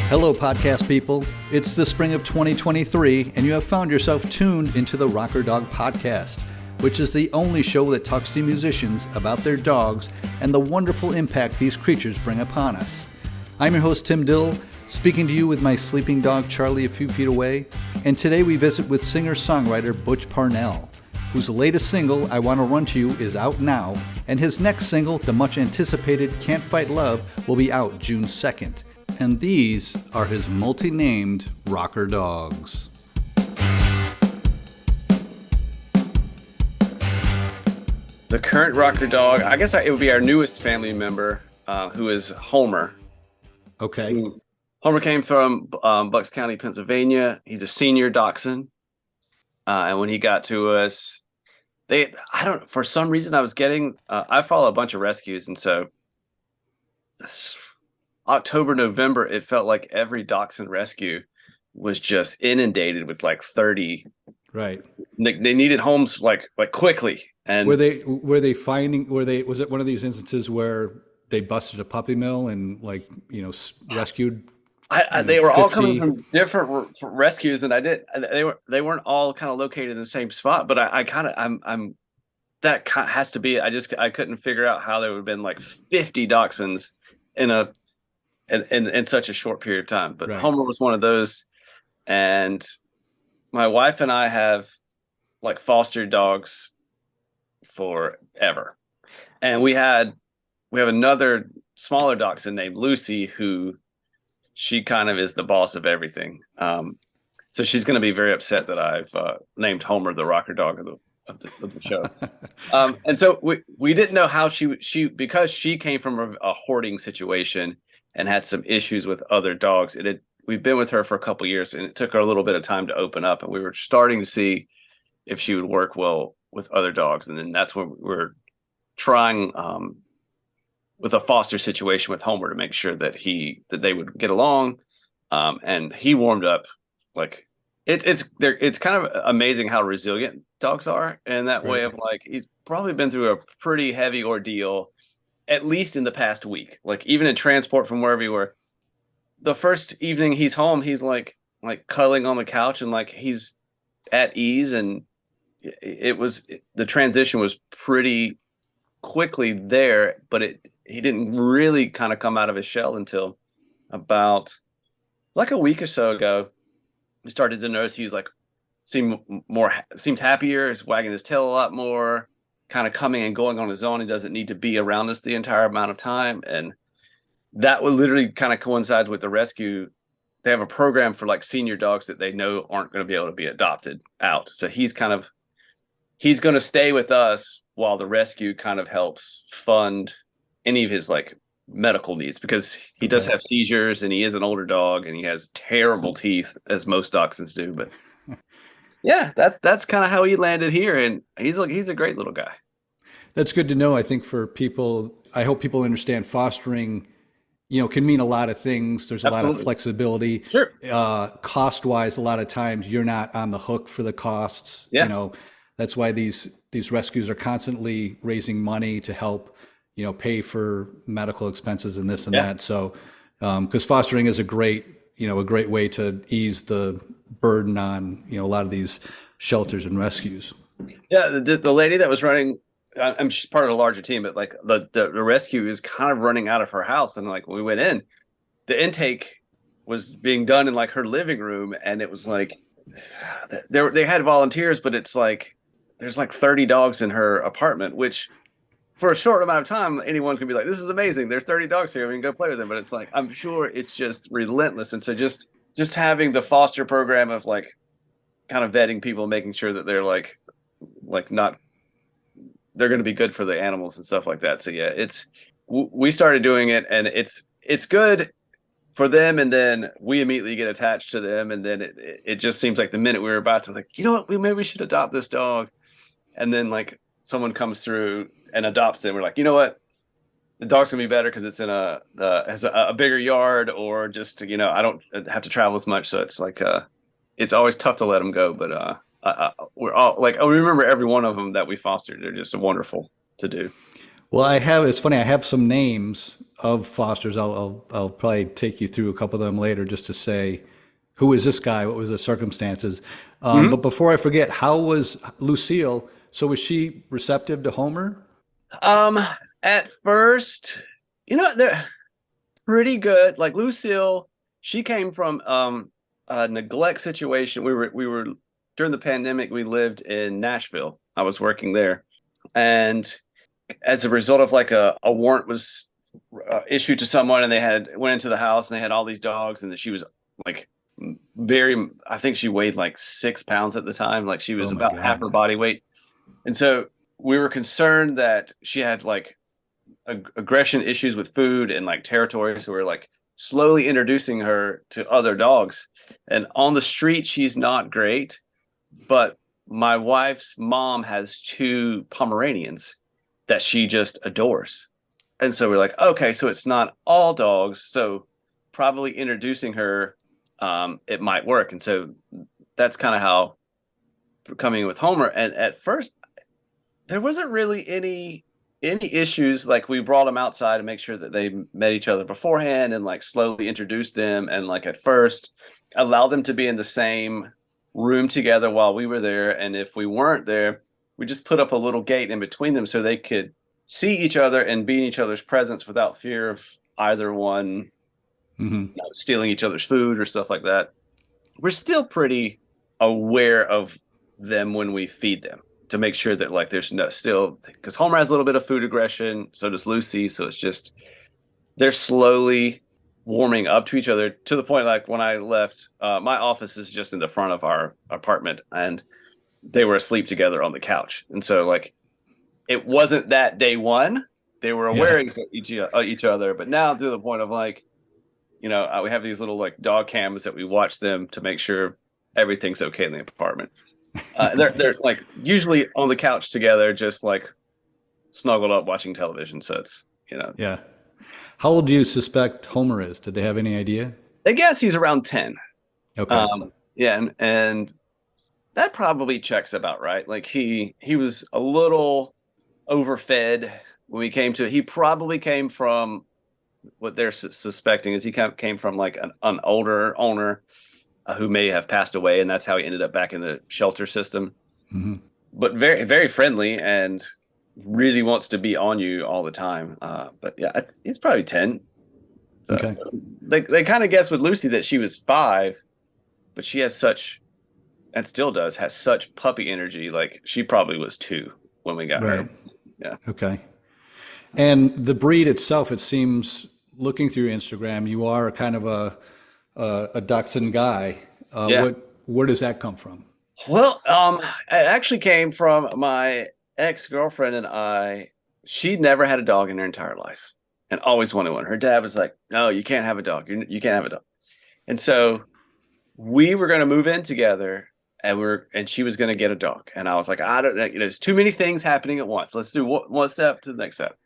Hello, podcast people. It's the spring of 2023, and you have found yourself tuned into the Rocker Dog Podcast, which is the only show that talks to musicians about their dogs and the wonderful impact these creatures bring upon us. I'm your host, Tim Dill, speaking to you with my sleeping dog, Charlie, a few feet away, and today we visit with singer-songwriter Butch Parnell, whose latest single, I Want to Run to You, is out now, and his next single, the much-anticipated Can't Fight Love, will be out June 2nd. And these are his multi-named rocker dogs. The current rocker dog, I guess it would be our newest family member, who is Homer. Okay. Homer came from Bucks County, Pennsylvania. He's a senior dachshund. And when he got to us, for some reason I was getting, I follow a bunch of rescues. And so this October, November, it felt like every dachshund rescue was just inundated with like 30. Right. They needed homes like quickly. And was it one of these instances where they busted a puppy mill and rescued? They were 50? all coming from different rescues, and they weren't all kind of located in the same spot. But I has to be. I couldn't figure out how there would have been like 50 dachshunds in such a short period of time. But right. Homer was one of those, and my wife and I have like fostered dogs forever, and we have another smaller dachshund named Lucy who she kind of is the boss of everything. So she's going to be very upset that I've named Homer the rocker dog of the show. And so we didn't know how she because she came from a hoarding situation and had some issues with other dogs. We've been with her for a couple of years, and it took her a little bit of time to open up, and we were starting to see if she would work well with other dogs. And then that's when we're trying with a foster situation with Homer to make sure that they would get along. And he warmed up. Like it's kind of amazing how resilient dogs are in that way of like, he's probably been through a pretty heavy ordeal, at least in the past week. Like even in transport from wherever you were, the first evening he's home, he's like cuddling on the couch and like he's at ease. And the transition was pretty quickly there, but he didn't really kind of come out of his shell until about like a week or so ago. We started to notice he was like seemed happier. He's wagging his tail a lot more, kind of coming and going on his own. He doesn't need to be around us the entire amount of time. And that would literally kind of coincide with the rescue. They have a program for like senior dogs that they know aren't going to be able to be adopted out. So he's going to stay with us while the rescue kind of helps fund any of his like medical needs, because he does have seizures and he is an older dog and he has terrible teeth, as most dachshunds do. But yeah, that's kind of how he landed here. And he's a great little guy. That's good to know. I think for people, I hope people understand fostering, can mean a lot of things. There's a lot of flexibility. Sure. Cost wise, a lot of times you're not on the hook for the costs. Yeah. That's why these rescues are constantly raising money to help, pay for medical expenses and this and that. So, because fostering is a great way to ease the burden on, a lot of these shelters and rescues. Yeah. The lady that was running, I'm part of a larger team, but like the rescue is kind of running out of her house. And like when we went in, the intake was being done in like her living room. And it was like, they had volunteers, but it's like, there's like 30 dogs in her apartment, which for a short amount of time, anyone can be like, this is amazing. There's 30 dogs here. We can go play with them. But it's like, I'm sure it's just relentless. And so just having the foster program of like kind of vetting people, making sure that they're like not, they're going to be good for the animals and stuff like that. So yeah, we started doing it and it's good for them. And then we immediately get attached to them. And then it just seems like the minute we were about to like, maybe we should adopt this dog. And then like someone comes through and adopts them. We're like, you know what? The dog's gonna be better because it's in has a bigger yard, or just, I don't have to travel as much. So it's like, it's always tough to let them go. But we're all like, I remember every one of them that we fostered. They're just wonderful to do. Well, it's funny. I have some names of fosters. I'll probably take you through a couple of them later just to say, who is this guy? What was the circumstances? But before I forget, how was Lucille? So was she receptive to Homer? Um, at first, they're pretty good. Like Lucille, she came from a neglect situation. We were during the pandemic, we lived in Nashville. I was working there. And as a result of like a warrant was issued to someone, and they had went into the house and they had all these dogs, and that she was like very, I think she weighed like 6 pounds at the time. Like she Oh was my about half God. her body weight. And so we were concerned that she had like aggression issues with food and like territory. So we're like slowly introducing her to other dogs. And on the street, she's not great. But my wife's mom has two Pomeranians that she just adores. And so we're like, okay, so it's not all dogs. So probably introducing her, it might work. And so that's kind of how coming with Homer. And at first, there wasn't really any issues. Like we brought them outside to make sure that they met each other beforehand, and like slowly introduced them, and like at first allow them to be in the same room together while we were there. And if we weren't there, we just put up a little gate in between them so they could see each other and be in each other's presence without fear of either one stealing each other's food or stuff like that. We're still pretty aware of them when we feed them, to make sure that like there's no still, because Homer has a little bit of food aggression, so does Lucy. So it's just they're slowly warming up to each other, to the point like when I left, my office is just in the front of our apartment, and they were asleep together on the couch. And so like it wasn't that day one they were aware of each other, but now to the point of like, we have these little like dog cams that we watch them to make sure everything's okay in the apartment. They're like usually on the couch together, just like snuggled up watching television. So it's. Yeah. How old do you suspect Homer is? Did they have any idea? I guess he's around 10. Okay. Yeah, and that probably checks about right. Like he was a little overfed when we came to it. He probably came from, what they're suspecting is he came from like an older owner who may have passed away, and that's how he ended up back in the shelter system. But very, very friendly and really wants to be on you all the time. But yeah, it's probably 10. So Okay. they kind of guess with Lucy that she was 5, but she has such, and still has such puppy energy. Like she probably was 2 when we got Right. her. Yeah. Okay. And the breed itself, it seems, looking through Instagram, you are kind of a Dachshund guy. Yeah. Where does that come from? Well, it actually came from my ex-girlfriend and I. She'd never had a dog in her entire life and always wanted one. Her dad was like, "No, you can't have a dog. You can't have a dog." And so we were going to move in together, and she was going to get a dog. And I was like, I don't know, there's too many things happening at once. Let's do one step to the next step.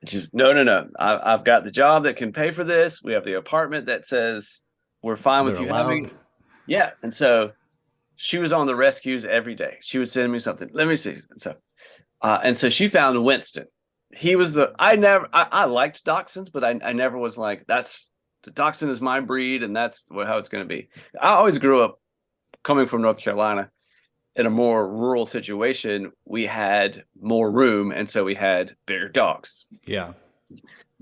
And she's, no. I've got the job that can pay for this. We have the apartment that says we're fine with They're you allowed. having. Yeah. And so she was on the rescues every day. She would send me something. Let me see. And so she found Winston. He was I liked Dachshunds, but I never was like, the Dachshund is my breed and that's how it's going to be. I always grew up coming from North Carolina in a more rural situation. We had more room, and so we had bigger dogs. Yeah.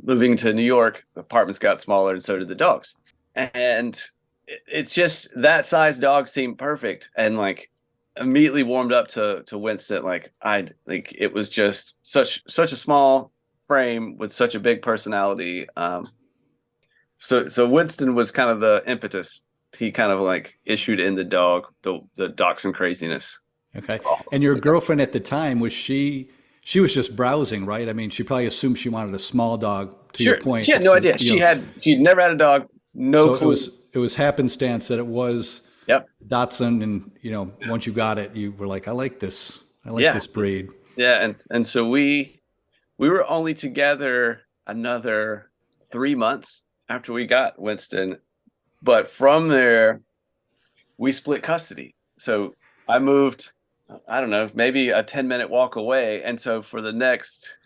Moving to New York, the apartments got smaller, and so did the dogs. And it's just that size dog seemed perfect, and like immediately warmed up to Winston. Like I think it was just such a small frame with such a big personality. So Winston was kind of the impetus. He kind of like issued in the dachshund craziness. Okay. And your girlfriend at the time, she was just browsing, right? I mean, she probably assumed she wanted a small dog, to your point. She had no idea. She'd never had a dog. No So clue. it was happenstance that it was Yep. Dachshund, and once you got it, you were like, I like this. I like Yeah. this breed. Yeah, and so we were only together another 3 months after we got Winston, but from there we split custody. So I moved, I don't know, maybe a 10-minute walk away, and so for the next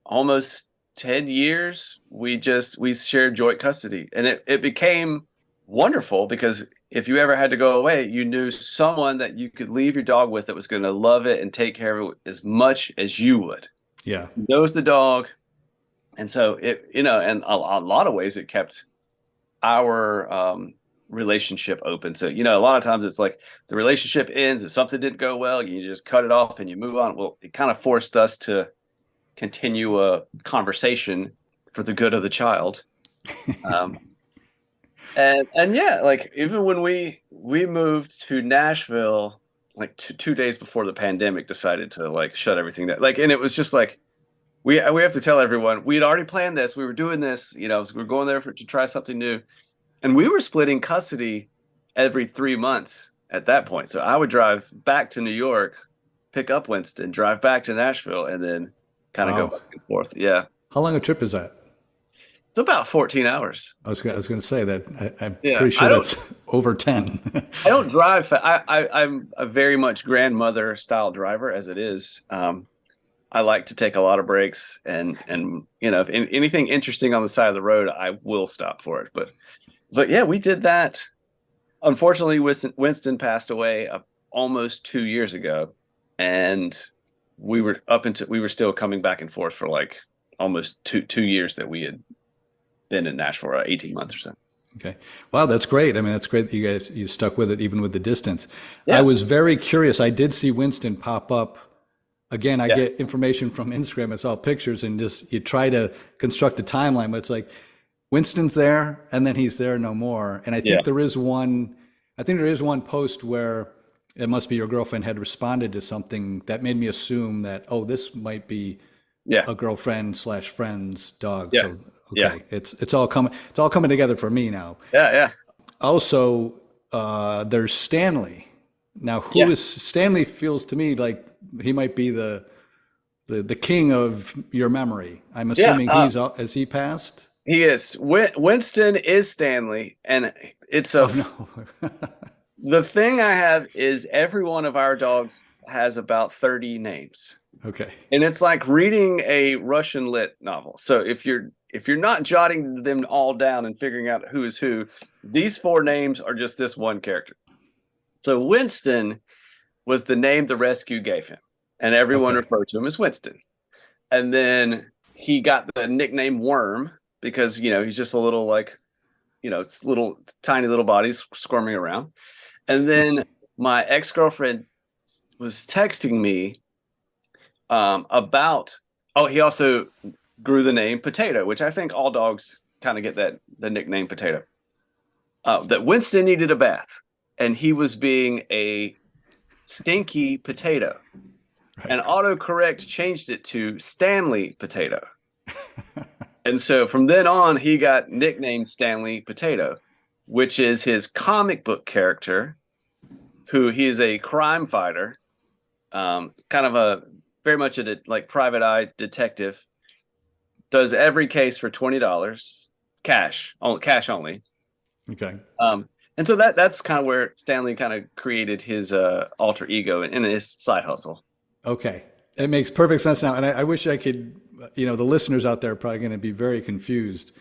almost 10 years, we shared joint custody, and it became wonderful because if you ever had to go away, you knew someone that you could leave your dog with that was going to love it and take care of it as much as you would. Yeah. Knows the dog. And so and a lot of ways it kept our relationship open. So, a lot of times it's like the relationship ends and something didn't go well, you just cut it off and you move on. Well, it kind of forced us to continue a conversation for the good of the child. And yeah, like even when we moved to Nashville, like two days before the pandemic decided to like shut everything down, like, and it was just like, we have to tell everyone we'd already planned this. We were doing this, so we were going there to try something new. And we were splitting custody every 3 months at that point. So I would drive back to New York, pick up Winston, drive back to Nashville, and then kind of go back and forth. Yeah. How long a trip is that? It's about 14 hours. I was going to say that. I'm Yeah, pretty sure that's over 10. I don't drive. I'm a very much grandmother style driver as it is. I like to take a lot of breaks, and if anything interesting on the side of the road, I will stop for it. But yeah, we did that. Unfortunately, Winston passed away almost 2 years ago, and we were still coming back and forth for like almost two years that we had been in Nashville, 18 months or so. Okay. Wow, that's great. I mean, that's great that you stuck with it even with the distance. Yeah. I was very curious. I did see Winston pop up. Again, I get information from Instagram. It's all pictures, and just you try to construct a timeline, but it's like Winston's there and then he's there no more. And I think there is one post where it must be your girlfriend had responded to something that made me assume that, oh, this might be a girlfriend/friend's dog. Yeah. So okay, it's all coming together for me now. Yeah. Also, there's Stanley. Now, who is Stanley? Feels to me like he might be the king of your memory. I'm assuming has he passed? He is. Winston is Stanley, and it's the thing I have is every one of our dogs has about 30 names. Okay. And it's like reading a Russian lit novel. So if you're not jotting them all down and figuring out who is who, these 4 names are just this one character. So Winston was the name the rescue gave him, and everyone referred to him as Winston. And then he got the nickname Worm because, he's just a little it's little tiny little bodies squirming around. And then my ex-girlfriend was texting me he also grew the name Potato, which I think all dogs kind of get the nickname Potato. That Winston needed a bath, and he was being a stinky potato. Right. And autocorrect changed it to Stanley Potato. And so from then on, he got nicknamed Stanley Potato, which is his comic book character, who he is a crime fighter, kind of very much a private eye detective, does every case for $20, cash only. Okay. And so that's kind of where Stanley kind of created his alter ego and his side hustle. Okay. It makes perfect sense now. And I wish I could, the listeners out there are probably going to be very confused,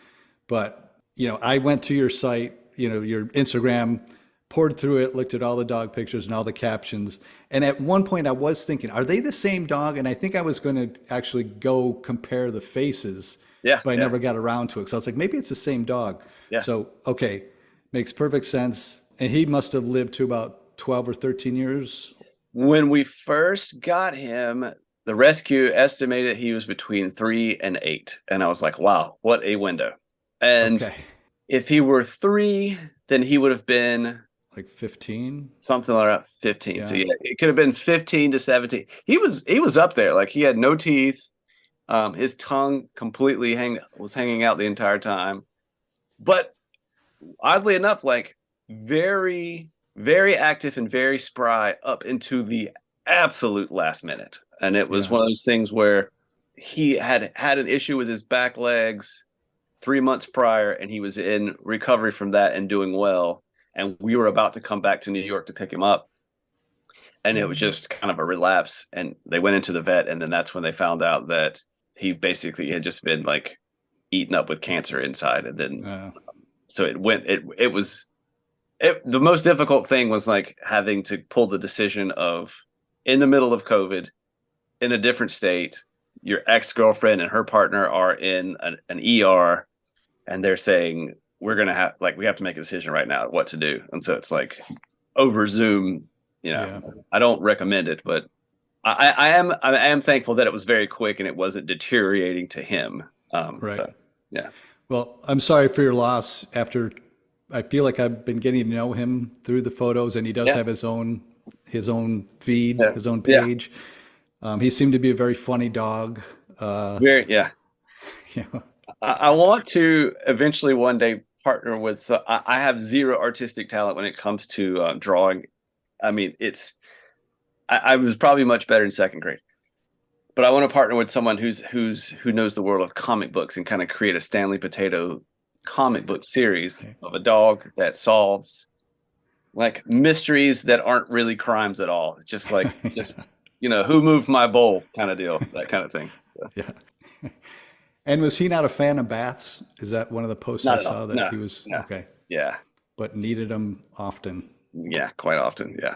but, I went to your site, your Instagram, poured through it, looked at all the dog pictures and all the captions. And at one point I was thinking, are they the same dog? And I think I was going to actually go compare the faces, but I never got around to it. So I was like, maybe it's the same dog. Yeah. So, okay. Makes perfect sense. And he must have lived to about 12 or 13 years. When we first got him, the rescue estimated he was between 3 and 8. And I was like, wow, what a window. And if he were 3, then he would have been like 15, something like that, 15. Yeah. So yeah, it could have been 15 to 17. He was up there. Like he had no teeth. His tongue completely was hanging out the entire time. But oddly enough, like very, very active and very spry up into the absolute last minute. And it was one of those things where he had an issue with his back legs 3 months prior, and he was in recovery from that and doing well. And we were about to come back to New York to pick him up. And it was just kind of a relapse. And they went into the vet, and then that's when they found out that he basically had just been like eaten up with cancer inside, and then so it was the most difficult thing was like having to pull the decision of, in the middle of COVID, in a different state, your ex-girlfriend and her partner are in an ER, and they're saying we have to make a decision right now what to do. And so it's like over Zoom, I don't recommend it, but I am thankful that it was very quick and it wasn't deteriorating to him. Right. So, yeah. Well, I'm sorry for your loss. I feel like I've been getting to know him through the photos, and he does have his own feed, his own page. He seemed to be a very funny dog. Yeah. I want to eventually one day partner with. I have zero artistic talent when it comes to drawing. I mean, I was probably much better in second grade, but I want to partner with someone who knows the world of comic books and kind of create a Stanley Potato comic book series of a dog that solves like mysteries that aren't really crimes at all. It's just like who moved my bowl kind of deal, that kind of thing. So. Yeah. And was he not a fan of baths? Is that one of the posts I saw that he was? No. Okay. Yeah. But needed them often. Yeah, quite often. Yeah.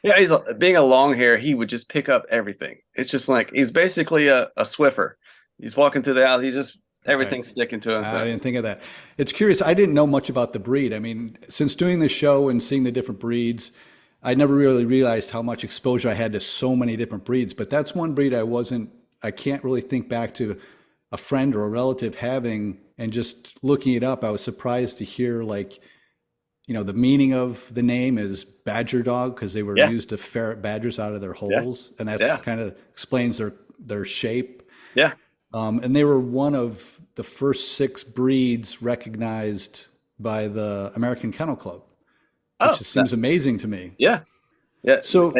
Yeah, being a long hair, he would just pick up everything. It's just like he's basically a Swiffer. He's walking through the house. Everything's sticking to him. So. I didn't think of that. It's curious. I didn't know much about the breed. I mean, since doing this show and seeing the different breeds, I never really realized how much exposure I had to so many different breeds. But that's one breed I can't really think back to a friend or a relative having, and just looking it up, I was surprised to hear the meaning of the name is badger dog, because they were used to ferret badgers out of their holes. And that kind of explains their shape. Yeah. And they were one of the first 6 breeds recognized by the American Kennel Club, which seems amazing to me. Yeah. Yeah. So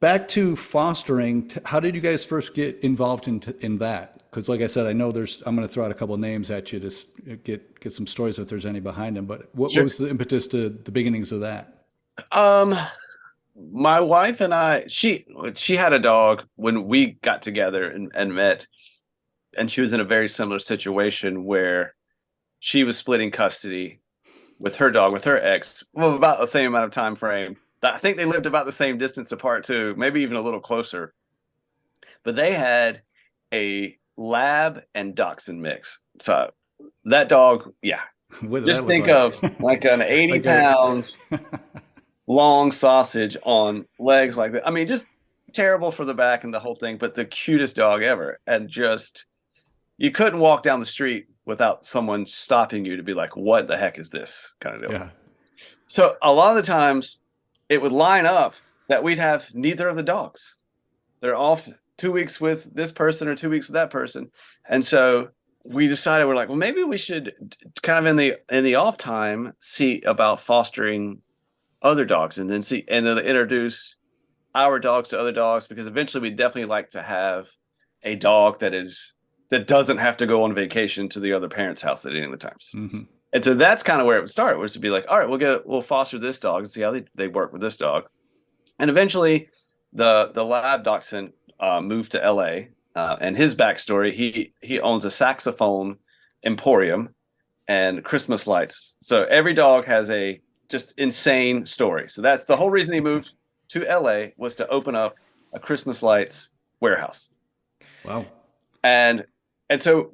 back to fostering, how did you guys first get involved in that? Because like I said, I know I'm going to throw out a couple of names at you to get some stories if there's any behind them. But what was the impetus to the beginnings of that? My wife and I, she had a dog when we got together and met, and she was in a very similar situation where she was splitting custody with her dog, with her ex, about the same amount of time frame. I think they lived about the same distance apart too, maybe even a little closer. But they had a lab and dachshund mix. So that dog, just think of like an 80-pound long sausage on legs like that. I mean, just terrible for the back and the whole thing, but the cutest dog ever. And just, you couldn't walk down the street without someone stopping you to be like, what the heck is this kind of deal? Yeah. So a lot of the times it would line up that we'd have neither of the dogs. They're off 2 weeks with this person or 2 weeks with that person. And so we decided, we're like, well, maybe we should kind of in the off time see about fostering other dogs, and then introduce our dogs to other dogs, because eventually we'd definitely like to have a dog that doesn't have to go on vacation to the other parent's house at any of the times. Mm-hmm. And so that's kind of where it would start, was to be like, all right, we'll foster this dog and see how they work with this dog. And eventually the lab dachshund moved to LA, and his backstory, he owns a saxophone emporium and Christmas lights. So every dog has a just insane story. So that's the whole reason he moved to LA, was to open up a Christmas lights warehouse. Wow. And so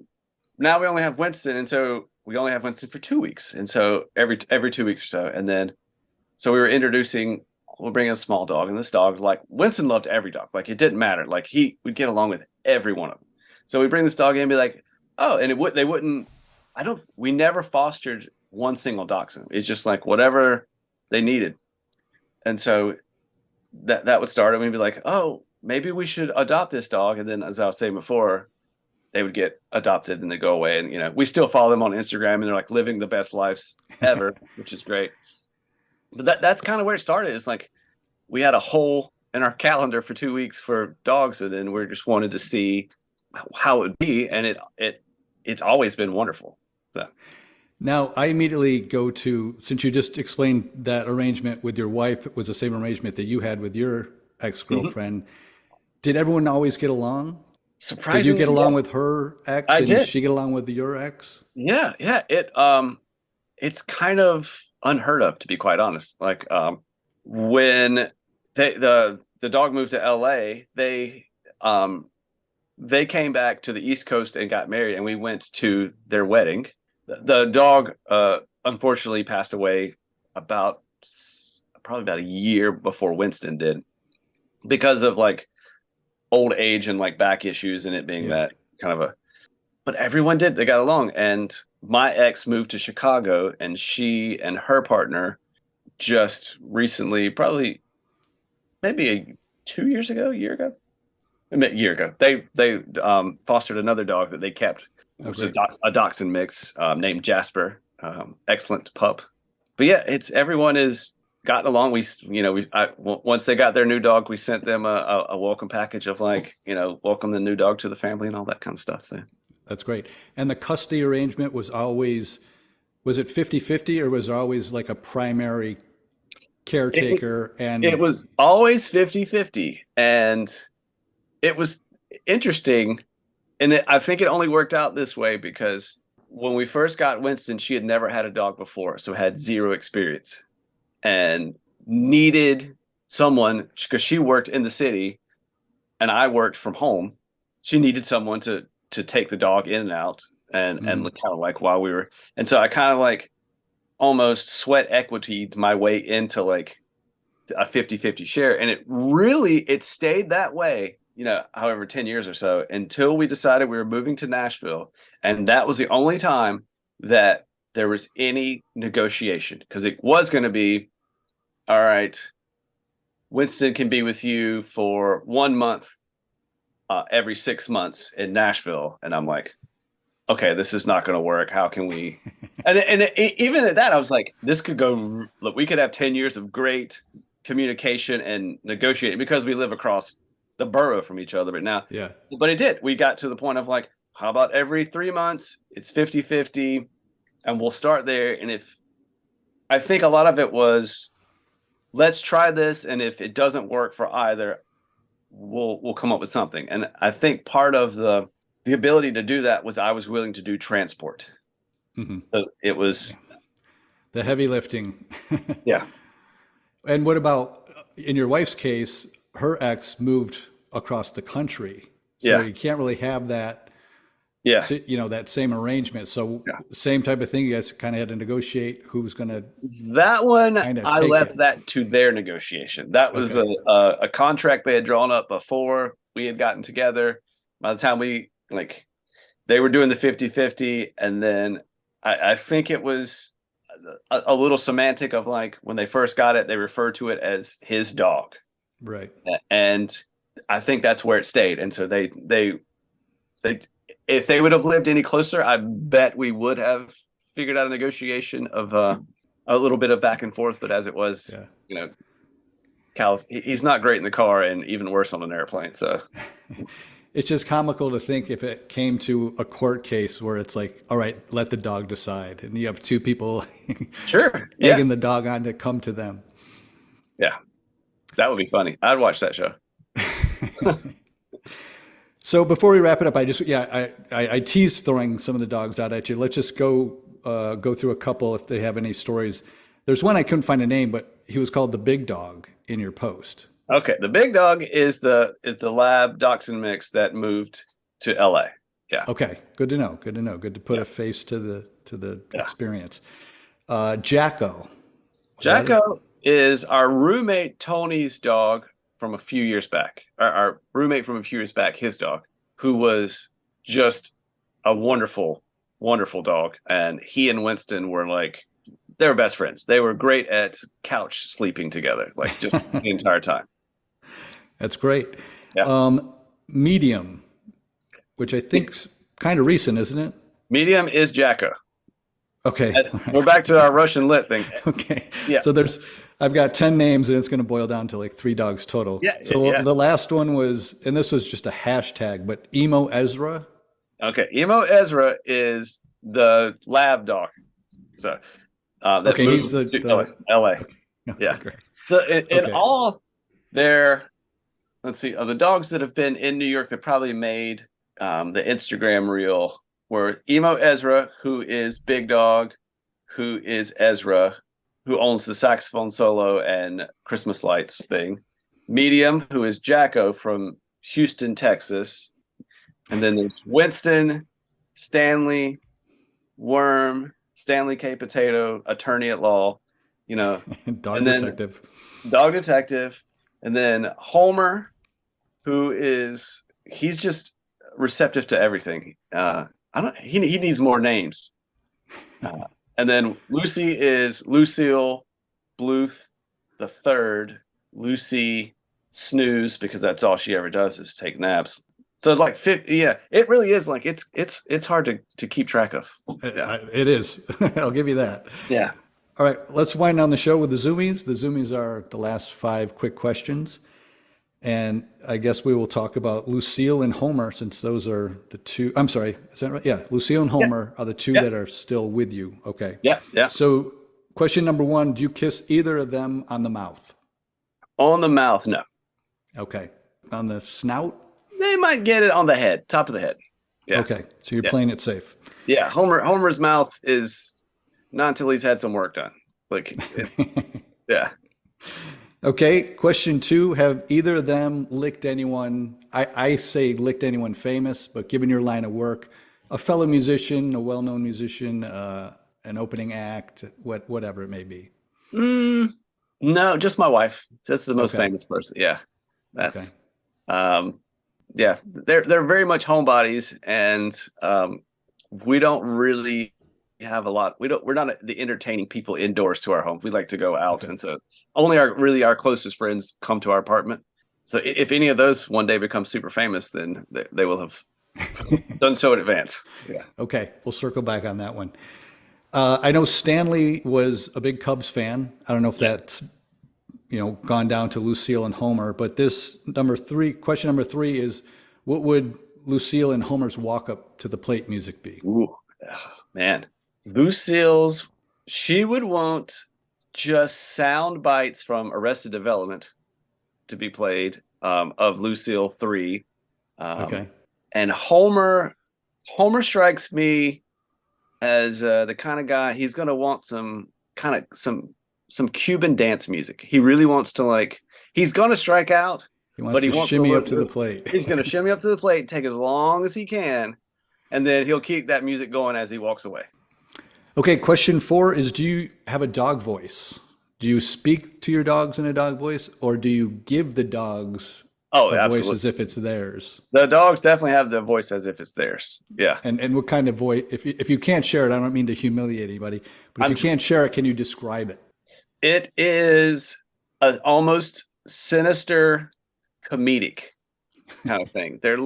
now we only have Winston, and so we only have Winston for 2 weeks. And so every 2 weeks or so. And then, so we were introducing, we'll bring a small dog, and this dog, like, Winston loved every dog. Like, it didn't matter. Like, he would get along with every one of them. So we bring this dog in and be like, oh, and we never fostered one single dachshund. It's just like whatever they needed. And so that would start, and we'd be like, oh, maybe we should adopt this dog. And then, as I was saying before, they would get adopted and they go away. And, we still follow them on Instagram, and they're like living the best lives ever, which is great. But that's kind of where it started. It's like we had a hole in our calendar for 2 weeks for dogs, and then we just wanted to see how it would be. And it's always been wonderful. So. Now, I immediately go to, since you just explained that arrangement with your wife was the same arrangement that you had with your ex-girlfriend, mm-hmm. Did everyone always get along? Did you Surprisingly, get along with her ex I and did. she get along with your ex? Yeah, yeah. It's kind of unheard of, to be quite honest. Like, when the dog moved to LA, they came back to the East Coast and got married, and we went to their wedding. The dog, unfortunately, passed away about probably about a year before Winston did, because of like old age and like back issues, and it being Yeah. that kind of a. But everyone did. They got along, and my ex moved to Chicago, and she and her partner just recently, probably maybe 2 years ago, a year ago, a year ago, they fostered another dog that they kept, Oh, which is great. a dachshund mix, named Jasper. Excellent pup. But yeah, it's everyone is gotten along. Once they got their new dog, we sent them a welcome package of like, welcome the new dog to the family and all that kind of stuff. So That's great. And the custody arrangement was it 50-50, or was there always like a primary it, caretaker? it And was always 50-50, and it was interesting. And I think it only worked out this way because when we first got Winston, she had never had a dog before, so had zero experience and needed someone, because she worked in the city and I worked from home. She needed someone to take the dog in and out, and mm, kind of like while we were, and so I kind of like almost sweat equity my way into like a 50-50 share, and it stayed that way, however 10 years or so, until we decided we were moving to Nashville. And that was the only time that there was any negotiation, because it was going to be, all right, Winston can be with you for 1 month, every 6 months in Nashville. And I'm like, okay, this is not going to work. How can we? Even at that, I was like, this could go. Look, we could have 10 years of great communication and negotiating, because we live across the borough from each other. But now, yeah, but it did. We got to the point of like, how about every 3 months? It's 50-50, and we'll start there. And if I think a lot of it was, let's try this, and if it doesn't work for either, we'll come up with something. And I think part of the ability to do that was I was willing to do transport. hmm, So it was, the heavy lifting. yeah, And what about in your wife's case? Her ex moved across the country, so yeah, you can't really have that, yeah, that same arrangement. So yeah. same type of thing. You guys kind of had to negotiate who's going to That one, kind of I take left it. that to their negotiation. That was Okay, a contract they had drawn up before we had gotten together. By the time we like, they were doing the 50-50, and then I think it was a little semantic of like, when they first got it, they referred to it as his dog. right. And I think that's where it stayed. And so they if they would have lived any closer, I bet we would have figured out a negotiation of a little bit of back and forth. But as it was, Yeah. He's not great in the car, and even worse on an airplane. So It's just comical to think if it came to a court case where it's like, all right, let the dog decide, and you have two people sure, yeah, egging the dog on to come to them. yeah, that would be funny. I'd watch that show. So before we wrap it up, I teased throwing some of the dogs out at you. Let's just go through a couple if they have any stories. There's one I couldn't find a name, but he was called the Big Dog in your post. Okay, the big dog is the lab dachshund mix that moved to LA. Yeah, Okay, good to know. Good to know. Good to put yeah, a face to the yeah. experience. Jacko, was that it? Jacko is our roommate Tony's dog from a few years back. Our roommate from a few years back, his dog, who was just a wonderful, wonderful dog. And he and Winston were like, they were best friends. They were great at couch sleeping together, like just the entire time. That's great. Yeah. Medium, which I think's kind of recent, isn't it? Medium is Jacko. Okay. And All right. we're back to our Russian lit thing. Okay. Yeah. So I've got 10 names and it's going to boil down to like 3 dogs total. Yeah. So Yeah. the last one was, and this was just a hashtag, but Emo Ezra. Okay. Emo Ezra is the lab dog. So that Okay. He's moved to LA. okay, Yeah. great. So in Okay. all their let's see, of the dogs that have been in New York that probably made the Instagram reel were Emo Ezra, who is Big Dog, who is Ezra, who owns the saxophone solo and Christmas lights thing. Medium, who is Jacko from Houston, Texas. And then there's Winston, Stanley, Worm, Stanley K. Potato, attorney at law, Dog and detective. then dog detective. And then Homer, he's just receptive to everything. He needs more names. And then Lucy is Lucille Bluth the third. Lucy Snooze, because that's all she ever does is take naps. So it's like 50, yeah, it really is like it's hard to keep track of. Yeah. It is. I'll give you that. Yeah. All right, let's wind down the show with the Zoomies. The Zoomies are the last 5 quick questions. And I guess we will talk about Lucille and Homer, since those are the two. I'm sorry, is that right? Yeah, Lucille and Homer are the two that are still with you. Okay. Yeah. Yeah. So, question number 1: do you kiss either of them on the mouth? On the mouth, no. Okay. On the snout? They might get it on the head, top of the head. Yeah. Okay, so you're playing it safe. Yeah. Homer's mouth is not until he's had some work done. Yeah. Okay, question 2: have either of them licked anyone? I say licked anyone famous, but given your line of work, a fellow musician, a well-known musician, an opening act, whatever it may be. No, just my wife. That's the most famous person. Yeah. That's yeah. They're very much homebodies, and we don't really have a lot. We're not the entertaining people indoors to our home. We like to go out, and so only our closest friends come to our apartment. So if any of those one day become super famous, then they will have done so in advance. Yeah. Okay, we'll circle back on that one. I know Stanley was a big Cubs fan. I don't know if that's gone down to Lucille and Homer, but this question number 3 is: what would Lucille and Homer's walk up to the plate music be? Ooh, man, she would want just sound bites from Arrested Development to be played, of Lucille 3. Okay. And Homer strikes me as the kind of guy, he's going to want some Cuban dance music. He really wants to he's going to strike out. He wants to shimmy up to the plate. He's going to shimmy up to the plate, take as long as he can, and then he'll keep that music going as he walks away. Okay, question 4 is: do you have a dog voice? Do you speak to your dogs in a dog voice, or do you give the dogs a voice as if it's theirs? The dogs definitely have the voice as if it's theirs. Yeah. And what kind of voice? If you can't share it, I don't mean to humiliate anybody, but if you can't share it, can you describe it? It is an almost sinister, comedic kind of thing. They're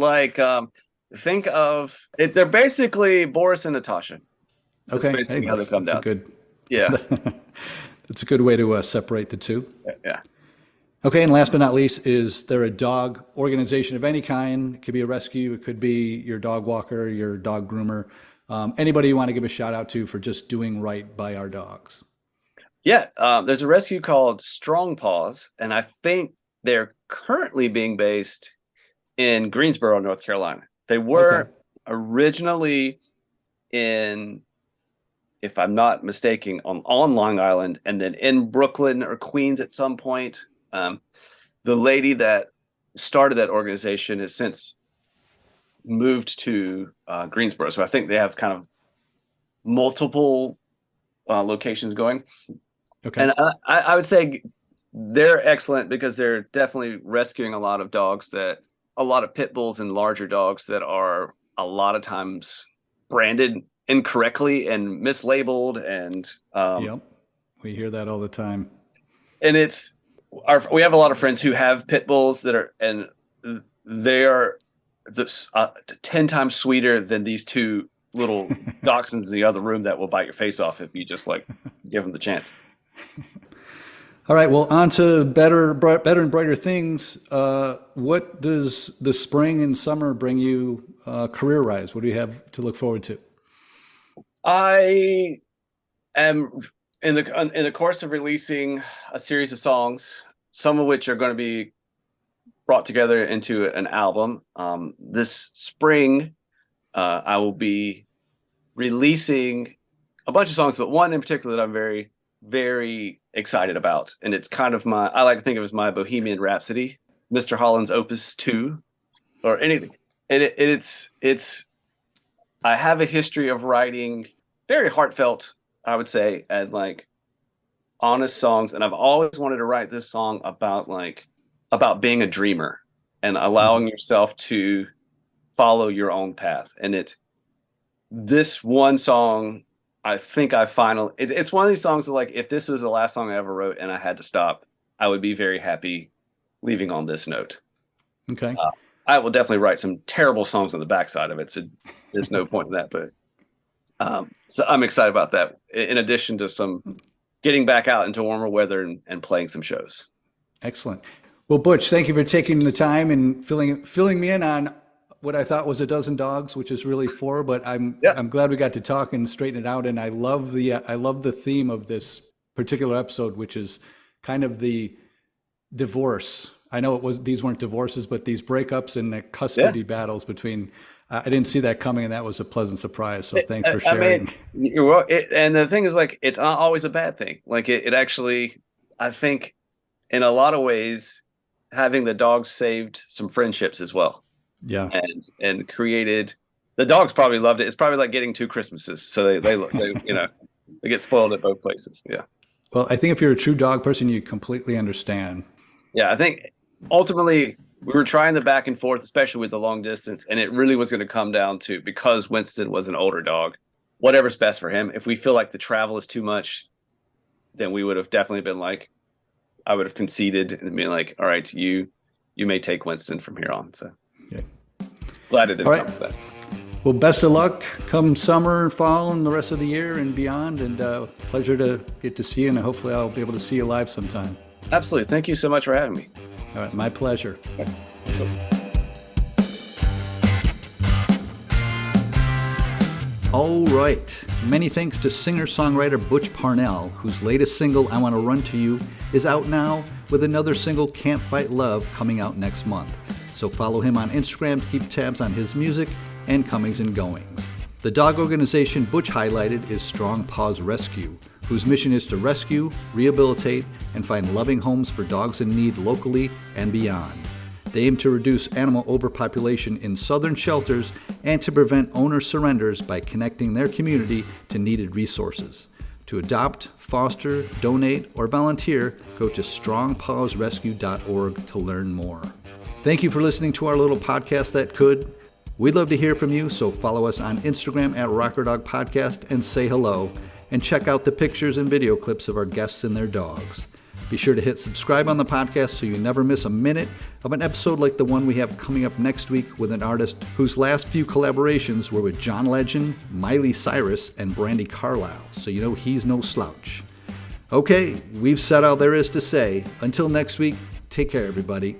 think of it. They're basically Boris and Natasha. That's basically how they come down. Yeah. That's a good way to separate the two. Yeah. Okay, and last but not least, is there a dog organization of any kind? It could be a rescue. It could be your dog walker, your dog groomer. Anybody you want to give a shout out to for just doing right by our dogs? Yeah, there's a rescue called Strong Paws, and I think they're currently being based in Greensboro, North Carolina. They were originally in, if I'm not mistaken, on Long Island, and then in Brooklyn or Queens at some point. The lady that started that organization has since moved to Greensboro, so I think they have kind of multiple locations going. Okay, and I would say they're excellent because they're definitely rescuing a lot of dogs, a lot of pit bulls and larger dogs that are a lot of times branded incorrectly and mislabeled, and yep, we hear that all the time. And we have a lot of friends who have pit bulls they are 10 times sweeter than these two little dachshunds in the other room that will bite your face off if you just give them the chance. All right, well, on to better and brighter things. What does the spring and summer bring you career-wise? What do you have to look forward to? I am in the course of releasing a series of songs, some of which are going to be brought together into an album. This spring, I will be releasing a bunch of songs, but one in particular that I'm very, very excited about. And it's kind of I like to think of it as my Bohemian Rhapsody, Mr. Holland's Opus 2, or anything. And it's I have a history of writing very heartfelt, I would say, and like honest songs. And I've always wanted to write this song about being a dreamer and allowing yourself to follow your own path. And this one song, I think it's one of these songs that, like, if this was the last song I ever wrote and I had to stop, I would be very happy leaving on this note. Okay. I will definitely write some terrible songs on the backside of it, so there's no point in that. But so I'm excited about that, in addition to some getting back out into warmer weather and playing some shows. Excellent. Well, Butch, thank you for taking the time and filling me in on what I thought was a dozen dogs, which is really 4. But I'm glad we got to talk and straighten it out. And I love the theme of this particular episode, which is kind of the divorce. I know these weren't divorces, but these breakups and the custody battles between. I didn't see that coming, and that was a pleasant surprise. So thanks for sharing. And the thing is, like, it's not always a bad thing. Like it actually, I think, in a lot of ways, having the dogs saved some friendships as well. Yeah, and created. The dogs probably loved it. It's probably like getting 2 Christmases. So they they get spoiled at both places. Yeah. Well, I think if you're a true dog person, you completely understand. Yeah, I think ultimately we were trying the back and forth, especially with the long distance, and it really was going to come down to, because Winston was an older dog, whatever's best for him. If we feel like the travel is too much, then we would have definitely been like, I would have conceded and been like, all right, you may take Winston from here on. So okay. Glad it didn't come to that. Well, best of luck come summer and fall and the rest of the year and beyond. And pleasure to get to see you, and hopefully I'll be able to see you live sometime. Absolutely. Thank you so much for having me. All right. My pleasure. All right. Many thanks to singer-songwriter Butch Parnell, whose latest single, I Want to Run to You, is out now, with another single, Can't Fight Love, coming out next month. So follow him on Instagram to keep tabs on his music and comings and goings. The dog organization Butch highlighted is Strong Paws Rescue, whose mission is to rescue, rehabilitate, and find loving homes for dogs in need locally and beyond. They aim to reduce animal overpopulation in southern shelters and to prevent owner surrenders by connecting their community to needed resources. To adopt, foster, donate, or volunteer, go to strongpawsrescue.org to learn more. Thank you for listening to our little podcast that could. We'd love to hear from you, so follow us on Instagram at Rocker Dog Podcast and say hello, and check out the pictures and video clips of our guests and their dogs. Be sure to hit subscribe on the podcast so you never miss a minute of an episode like the one we have coming up next week with an artist whose last few collaborations were with John Legend, Miley Cyrus, and Brandi Carlile, so you know he's no slouch. Okay, we've said all there is to say. Until next week, take care, everybody.